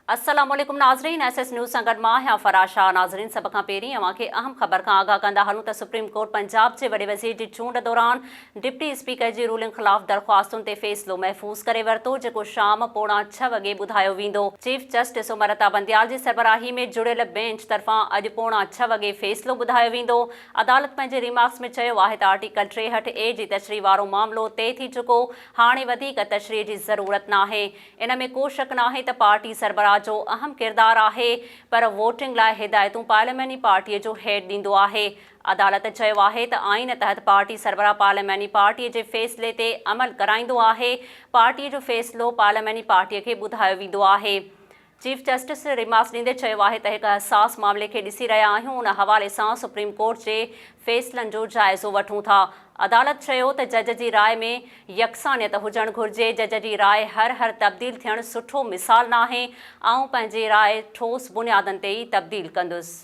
अस्सलाम वालेकुम नाज़रीन, एसएस न्यूज़ संगत मां है फराशा। नाज़रीन सभ खां पहिरीं अवां खे अहम ख़बर खां आगाह कंदा हलूं त सुप्रीम कोर्ट पंजाब जे वॾे वज़ीर जी चूंड दौरान डिप्टी स्पीकर जी रूलिंग ख़िलाफ़ दरख़्वास्तुनि ते फ़ैसिलो महफ़ूज़ करे वरितो, जेको शाम 6:15 वॻे ॿुधायो वेंदो। चीफ जस्टिस उमर अता बंदियाल जी सरबराही में जुड़ियल बेंच तरफ़ां अॼु 6:15 वॻे फ़ैसिलो ॿुधायो वेंदो। अदालत पंहिंजे रिमार्क्स में चयो आहे त आर्टिकल 63A जी तशरीह वारो मामिलो तइ थी चुको। हाणे वधीक तशरीह जी ज़रूरत नाहे। इन में को शक नाहे त पार्टी सरबराह जो अहम किरदार आहे, पर वोटिंग लाइ हिदायतूं पार्लियामेनी पार्टीअ जो हेड ॾींदो आहे। अदालत चयो आहे त आइन तहत पार्टी सरबराह पार्लियामेनी पार्टीअ जे फ़ैसिले ते अमल कराईंदो आहे। पार्टीअ जो फ़ैसिलो पार्लियामेनी पार्टीअ खे ॿुधायो वेंदो आहे। चीफ जस्टिस रिमार्क्स ॾींदे चयो आहे त हिकु हसास मामले खे ॾिसी रहिया आहियूं। उन हवाले सां सुप्रीम कोर्ट जे फ़ैसिलनि जो जाइज़ो वठूं था। अदालत चयो त जज जी राय में यकसानियत हुजणु घुरिजे। जज जी राय हर तब्दील थियणु सुठो मिसाल नाहे। आऊं पंहिंजी राय ठोस बुनियादनि ते ई तब्दील कंदुसि।